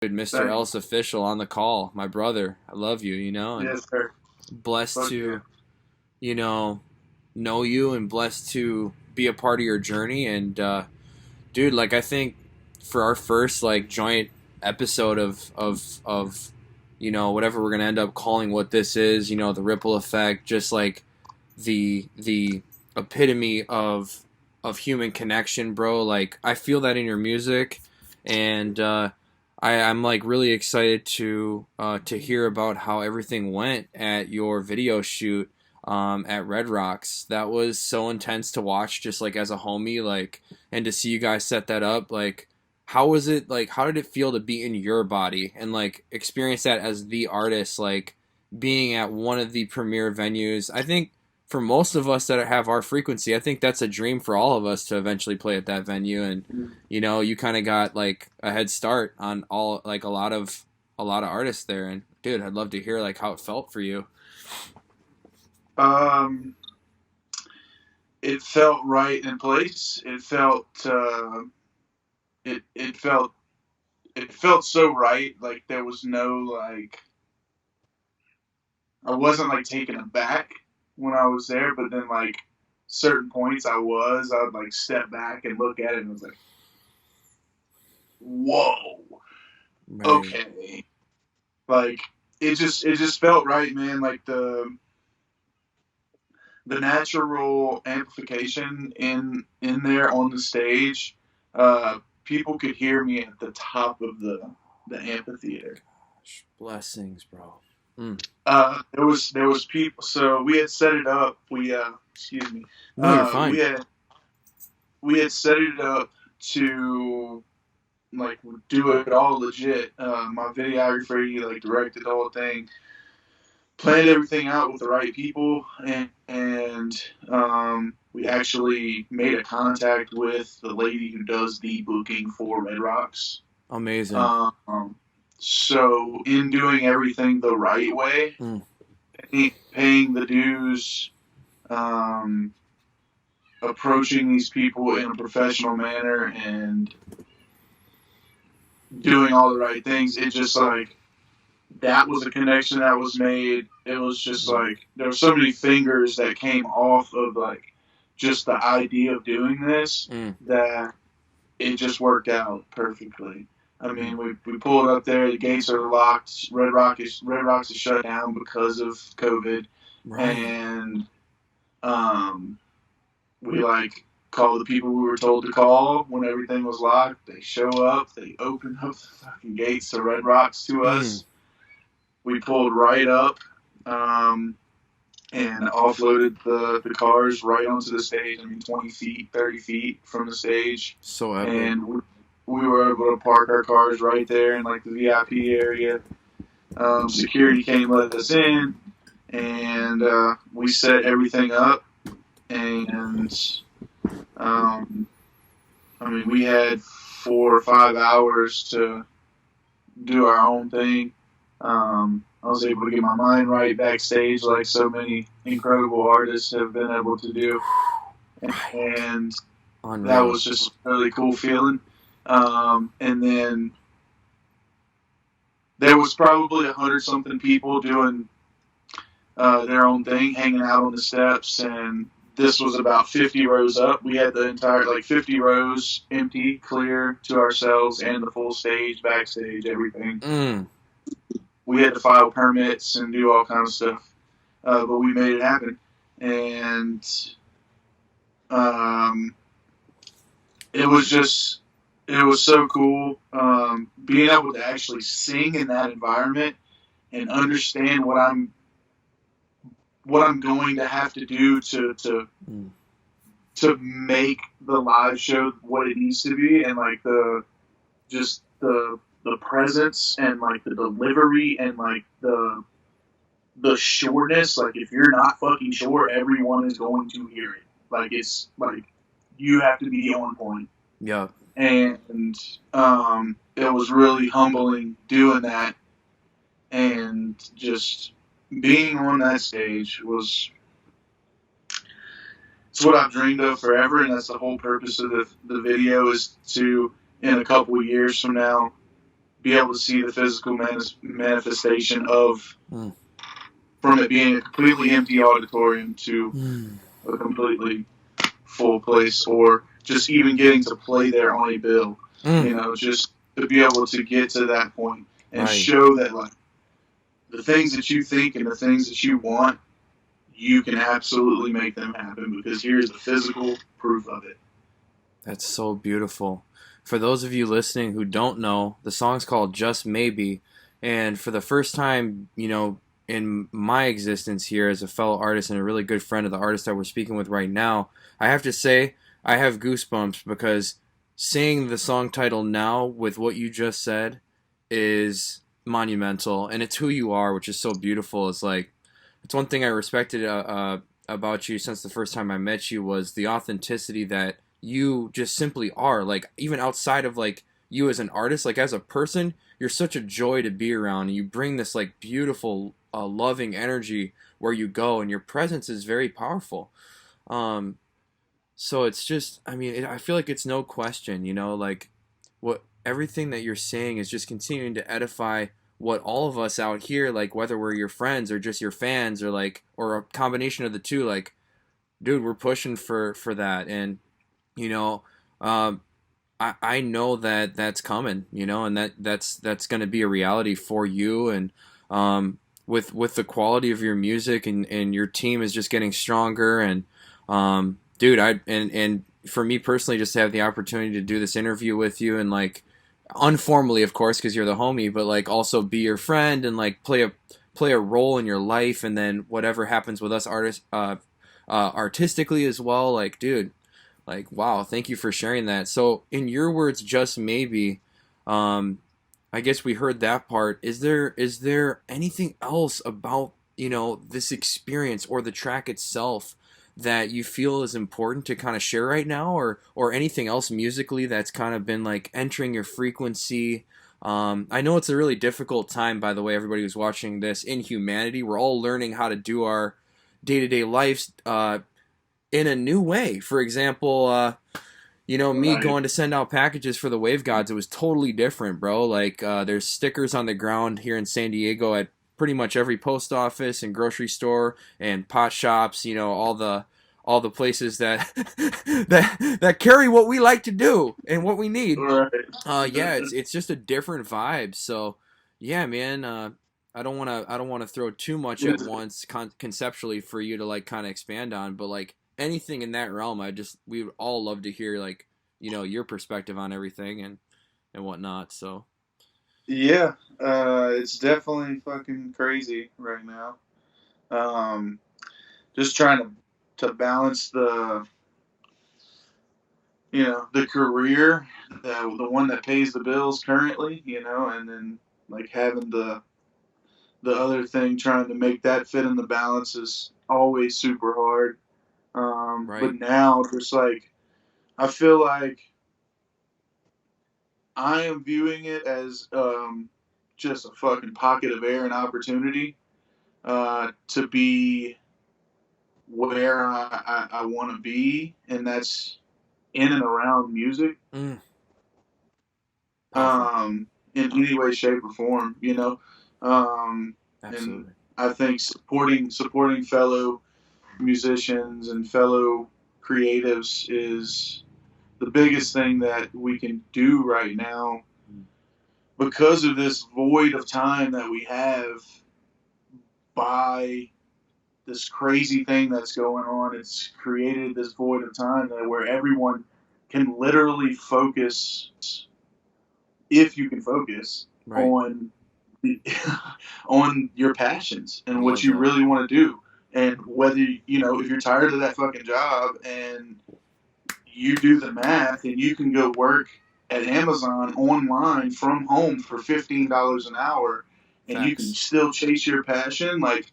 Dude, Mr. Thank Ellis official on the call, my brother. I love you, and Yes, sir. blessed Fuck yeah. to, you know you and blessed to be a part of your journey. And dude, like I think for our first like joint episode of whatever we're gonna end up calling what this is, the ripple effect, just like the epitome of human connection, bro. Like I feel that in your music, and I'm like really excited to hear about how everything went at your video shoot at Red Rocks. That was so intense to watch, just like as a homie, like, and to see you guys set that up. Like, how was it? Like, how did it feel to be in your body and like experience that as the artist? Like, being at one of the premier venues. I think for most of us that have our frequency, I think that's a dream for all of us to eventually play at that venue. And you kind of got like a head start on all like a lot of artists there. And dude, I'd love to hear like how it felt for you. Um, it felt right in place. It felt it felt so right. Like there was no like I wasn't like taken aback when I was there, but then like certain points I would like step back and look at it and was like, whoa, Right. okay. Like it just felt right, man. Like the natural amplification in there on the stage, people could hear me at the top of the amphitheater. Blessings, bro. Mm. There was people. So we had set it up. We excuse me. No, you're We fine. had set it up to like do it all legit. My videographer, he like directed the whole thing, planned everything out with the right people, and we actually made a contact with the lady who does the booking for Red Rocks. Amazing. Um, so in doing everything the right way, Mm. paying the dues, um, approaching these people in a professional manner, and doing all the right things, it just like that was a connection that was made. It was just like there were so many fingers that came off of like just the idea of doing this Mm. that it just worked out perfectly. I Mm. mean, we pulled up there. The gates are locked. Red Rocks is shut down because of COVID, Right. and um, we like called the people we were told to call when everything was locked. They show up. They open up the fucking gates to Red Rocks to Mm. us. We pulled right up, um, and offloaded the cars right onto the stage. I mean, 20 feet, 30 feet from the stage. So epic. And we were able to park our cars right there in like the VIP area. Security came, let us in, and we set everything up. And um, I mean, we had 4 or 5 hours to do our own thing. I was able to get my mind right backstage, like so many incredible artists have been able to do, Right. and that Unreal. was just a really cool feeling. And then there was probably 100 something people doing their own thing, hanging out on the steps, and this was about 50 rows up. We had the entire like 50 rows empty, clear to ourselves, and the full stage, backstage, everything. Mm. We had to file permits and do all kinds of stuff, but we made it happen, and um, it was just it was so cool being able to actually sing in that environment and understand what I'm going to have to do Mm. to make the live show what it needs to be, and like just the presence and like the delivery and like the sureness. Like if you're not fucking sure, everyone is going to hear it. Like it's like you have to be on point. Yeah. And it was really humbling doing that, and just being on that stage was it's what I've dreamed of forever, and that's the whole purpose of the video is to in a couple of years from now be able to see the physical manifestation of Mm. from it being a completely empty auditorium to Mm. a completely full place, or just even getting to play there on a bill. Mm. Just to be able to get to that point and Right. show that like the things that you think and the things that you want, you can absolutely make them happen because here's the physical proof of it. That's so beautiful. For those of you listening who don't know, the song's called Just Maybe. And for the first time, in my existence here as a fellow artist and a really good friend of the artist that we're speaking with right now, I have to say I have goosebumps because saying the song title now with what you just said is monumental. And it's who you are, which is so beautiful. It's one thing I respected about you since the first time I met you was the authenticity that you just simply are. Like even outside of like you as an artist, like as a person, you're such a joy to be around, and you bring this like beautiful, loving energy where you go, and your presence is very powerful. Um, so it's just, I mean, I feel like it's no question, like what everything that you're saying is just continuing to edify what all of us out here, like whether we're your friends or just your fans or like or a combination of the two, like dude, we're pushing for that, and you know, um, I know that that's coming, and that's going to be a reality for you, and with the quality of your music and your team is just getting stronger, and dude, and for me personally, just to have the opportunity to do this interview with you and like unformally, of course, because you're the homie, but like also be your friend and like play a role in your life, and then whatever happens with us artists, artistically as well, like dude, like, wow, thank you for sharing that. So, in your words, just maybe, um, I guess we heard that part. Is there anything else about this experience or the track itself that you feel is important to kind of share right now, or anything else musically that's kind of been like entering your frequency? I know it's a really difficult time, by the way, everybody who's watching this in humanity. We're all learning how to do our day to day lives. In a new way. For example, me Right. going to send out packages for the Wave Gods, it was totally different, bro. Like, there's stickers on the ground here in San Diego at pretty much every post office and grocery store and pot shops. All the places that that carry what we like to do and what we need. Right. Yeah, it's just a different vibe. So, yeah, man. I don't wanna throw too much at once conceptually for you to like kind of expand on, but like anything in that realm, we would all love to hear like your perspective on everything and whatnot. So, Yeah, it's definitely fucking crazy right now. Um, just trying to balance the career, the one that pays the bills currently, and then like having the other thing, trying to make that fit in the balance is always super hard. But right. now, just like I feel like I am viewing it as just a fucking pocket of air and opportunity to be where I want to be, and that's in and around music, Mm, powerful. in any way, shape, or form. Um, and Absolutely. I think supporting fellow musicians and fellow creatives is the biggest thing that we can do right now Mm, because of this void of time that we have by this crazy thing that's going on. It's created this void of time that where everyone can literally focus, if you can focus right. on the, on your passions I and what love you that. really want to do. And whether if you're tired of that fucking job and you do the math and you can go work at Amazon online from home for $15 an hour and you can Facts. still chase your passion, like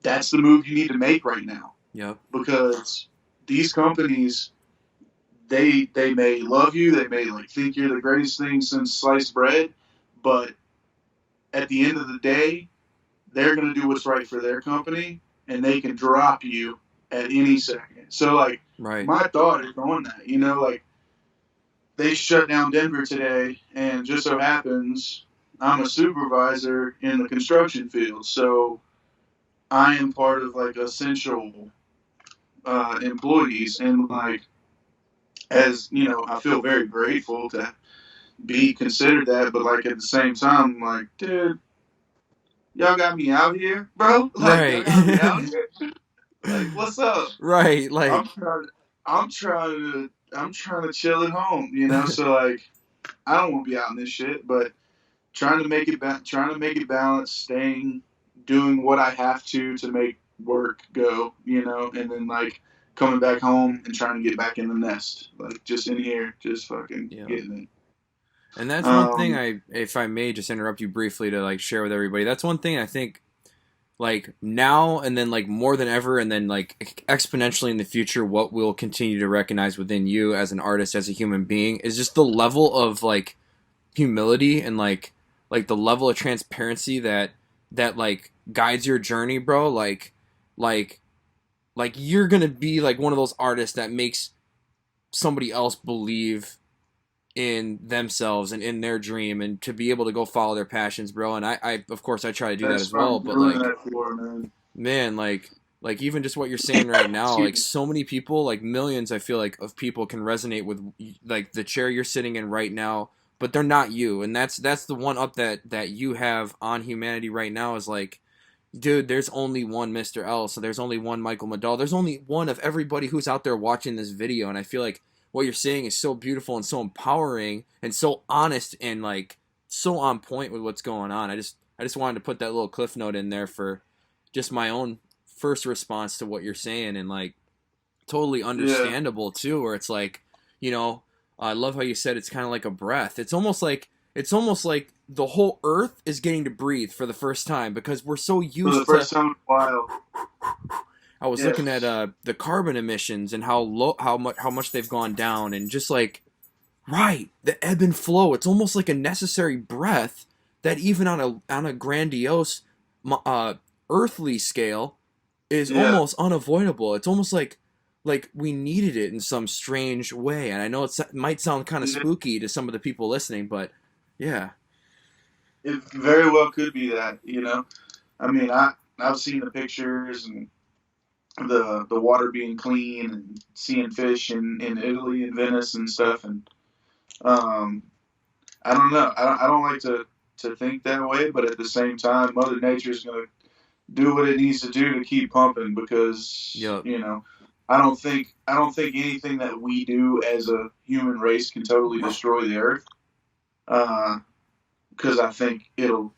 that's the move you need to make right now Yep. because these companies they may love you, they may like think you're the greatest thing since sliced bread, but at the end of the day, they're going to do what's right for their company and they can drop you at any second. So like Right. my thought is on that, like they shut down Denver today and just so happens I'm a supervisor in the construction field, so I am part of like essential employees, and like as you know, I feel very grateful to be considered that, but like at the same time, I'm like, dude, y'all got me out here, bro. Like y'all Right. got me out here. Like, what's up? Right. I'm Like, trying. I'm trying to chill at home, you know. So like, I don't want to be out in this shit, but trying to make it balance, staying, doing what I have to make work go, you know, and then like coming back home and trying to get back in the nest, like just in here, just fucking yeah. getting it. And that's one thing Um, I, if I may just interrupt you briefly to like share with everybody, that's one thing I think like now and then like more than ever and then like exponentially in the future, what we'll continue to recognize within you as an artist, as a human being, is just the level of like humility and like the level of transparency that like guides your journey, bro. Like like you're gonna be like one of those artists that makes somebody else believe in themselves and in their dream and to be able to go follow their passions, bro. And I of course I try to do that that's as what I'm well, but doing like, that for, man. man, like even just what you're saying right now, Excuse like me. so many people, like millions, I feel like of people can resonate with like the chair you're sitting in right now, but they're not you. And that's the one up that you have on humanity right now is like, dude, there's only one Mr. L, so there's only one Michael Medall. There's only one of everybody who's out there watching this video, and I feel like what you're saying is so beautiful and so empowering and so honest and like so on point with what's going on. I just wanted to put that little cliff note in there for just my own first response to what you're saying, and like totally Yeah, understandable too, where it's like, you know, I love how you said it's kind of like a breath. It's almost like the whole earth is getting to breathe for the first time because we're so for the used to. first time in a while. I was looking at Yes. the carbon emissions and how much they've gone down, and just like, right, the ebb and flow. It's almost like a necessary breath that even on a grandiose uh, earthly scale is Yeah. almost unavoidable. It's almost like we needed it in some strange way. And I know it might sound kind of It, spooky to some of the people listening, but yeah, it very well could be that, you know. I mean, I've seen the pictures and the water being clean and seeing fish in Italy and Venice and stuff, and um, I don't know. I don't like to think that way, but at the same time, Mother Nature is going to do what it needs to do to keep pumping because yup, you know I don't think anything that we do as a human race can totally destroy the earth. Because I think it'll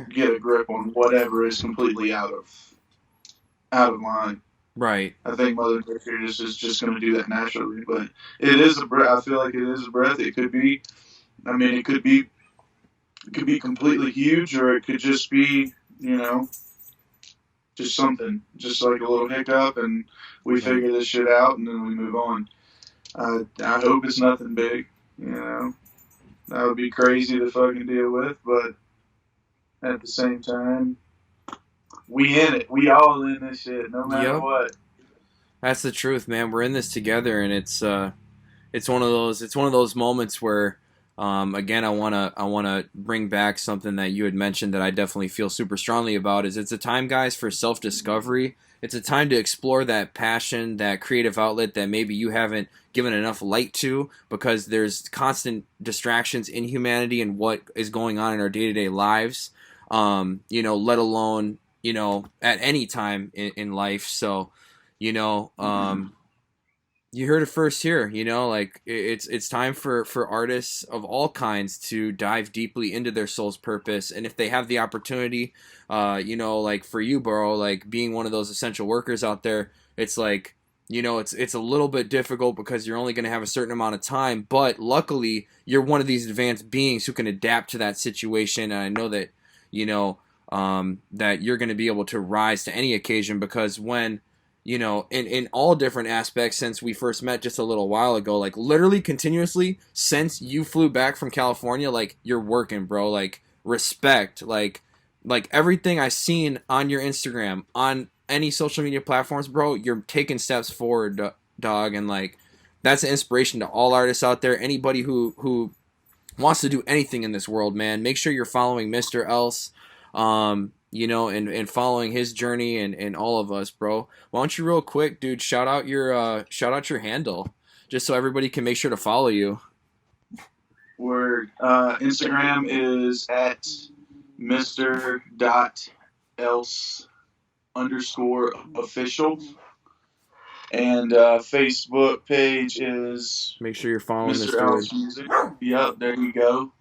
get a grip on whatever is completely out of line. right. I think Mother Nature is just going to do that naturally. But it is a breath. I feel like it is a breath. It could be. I mean, it could be completely huge, or it could just be, you know, just something, just like a little hiccup, and we Right. figure this shit out, and then we move on. I hope it's nothing big. You know, that would be crazy to fucking deal with, but at the same time, we in it. We all in this shit, no matter Yep. what. That's the truth, man. We're in this together, and it's one of those moments where again I want to bring back something that you had mentioned that I definitely feel super strongly about is it's a time, guys, for self-discovery. It's a time to explore that passion, that creative outlet that maybe you haven't given enough light to because there's constant distractions in humanity and what is going on in our day-to-day lives, let alone at any time in life. So you know um, you heard it first here. Like it's time for artists of all kinds to dive deeply into their soul's purpose, and if they have the opportunity, like for you, bro, like being one of those essential workers out there, it's like, it's a little bit difficult because you're only going to have a certain amount of time, but luckily you're one of these advanced beings who can adapt to that situation, and I know that you know that you're going to be able to rise to any occasion because when in all different aspects since we first met just a little while ago, like literally continuously since you flew back from California, like you're working, bro. Like respect, like everything I seen on your Instagram, on any social media platforms, bro. You're taking steps forward, dog, and like that's an inspiration to all artists out there. Anybody who wants to do anything in this world, man, make sure you're following Mr. Else, and following his journey and all of us, bro. Why don't you real quick, dude, shout out your handle, just so everybody can make sure to follow you. Word. Instagram is at Mr. Else _ official. And Facebook page is Make sure you're following this Mr. dude. Else Music. Yep, there you go.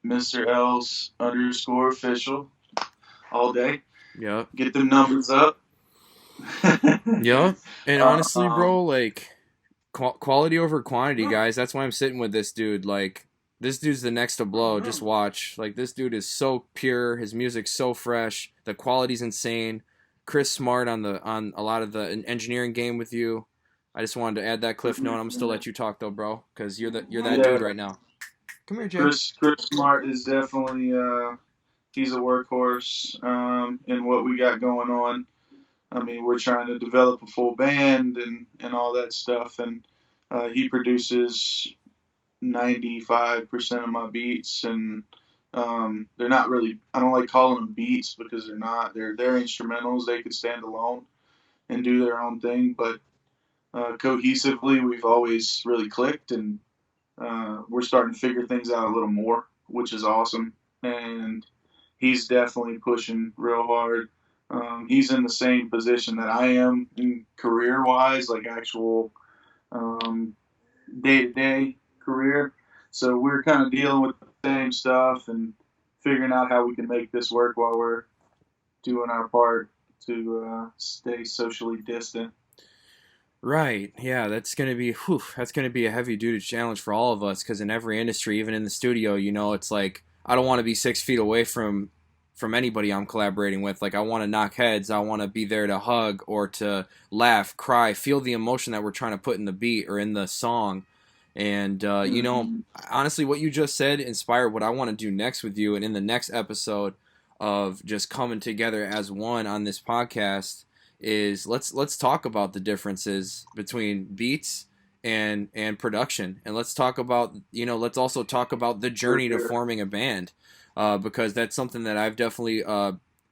Mr. Else _ official. All day. Yep. Get them numbers up. Yep. And uh, honestly, um, bro, like quality over quantity, guys. That's why I'm sitting with this dude. Like, this dude's the next to blow. Just watch. Like, this dude is so pure. His music's so fresh. The quality's insane. Chris Smart on a lot of the engineering game with you. I just wanted to add that cliff note. I'm gonna still let you talk though, bro, because you're that yeah, dude right now. Come here, Jay. Chris Smart is definitely he's a workhorse in what we got going on. I mean, we're trying to develop a full band and all that stuff, and he produces 95% of my beats, and they're not really. I don't like calling them beats because they're not. They're instrumentals. They could stand alone and do their own thing, but cohesively, we've always really clicked, and we're starting to figure things out a little more, which is awesome. And he's definitely pushing real hard. He's in the same position that I am in career wise, like actual day to day career. So we're kind of dealing with the same stuff and figuring out how we can make this work while we're doing our part to stay socially distant. Right. Yeah, that's gonna be a heavy duty challenge for all of us because in every industry, even in the studio, it's like I don't want to be 6 feet away from anybody I'm collaborating with. Like I want to knock heads. I want to be there to hug or to laugh, cry, feel the emotion that we're trying to put in the beat or in the song. And Mm-hmm. honestly, what you just said inspired what I want to do next with you, and in the next episode of just coming together as one on this podcast is let's talk about the differences between beats and production, and let's talk about let's also talk about the For journey to sure. forming a band, because that's something that I've definitely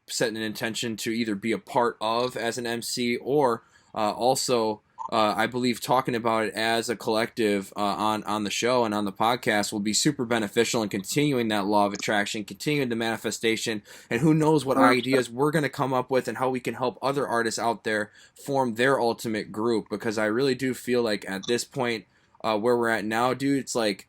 set an intention to either be a part of as an MC or also I believe talking about it as a collective on the show and on the podcast will be super beneficial in continuing that law of attraction, continuing the manifestation, and who knows what ideas we're going to come up with and how we can help other artists out there form their ultimate group. Because I really do feel like at this point where we're at now, dude, it's like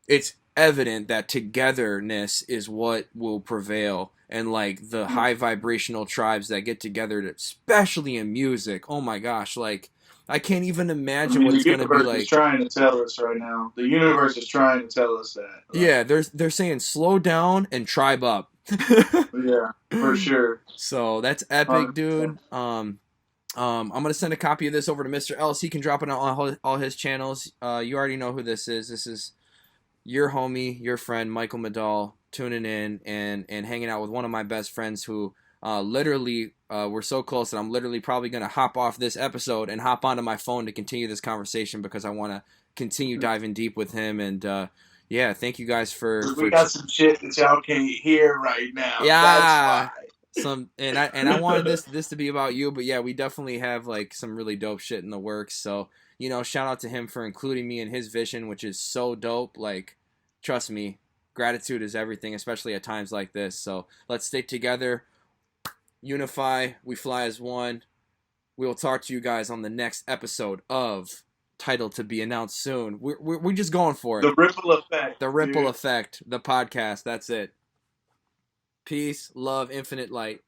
it's evident that togetherness is what will prevail, and like the high vibrational tribes that get together, especially in music. Oh my gosh, like I can't even I imagine mean, what the it's going to be universe is like. trying to tell us right now. The universe is trying to tell us that. Like, Yeah, they're saying slow down and tribe up. yeah, for sure. So that's epic, 100%. dude. I'm gonna send a copy of this over to Mr. Ellis. He can drop it on all his channels. You already know who this is. This is your homie, your friend, Michael Medall, tuning in and hanging out with one of my best friends who literally we're so close that I'm literally probably going to hop off this episode and hop onto my phone to continue this conversation because I want to continue diving deep with him. And yeah, thank you guys We for got some shit that y'all can't hear right now. That's yeah, why. some and I wanted this to be about you, but yeah, we definitely have like some really dope shit in the works. So shout out to him for including me in his vision, which is so dope. Like, trust me, gratitude is everything, especially at times like this. So let's stick together, unify, we fly as one. We will talk to you guys on the next episode of title to be announced soon. We're just going for it. The ripple effect, The ripple dude. effect, the podcast. That's it. Peace, love, infinite light.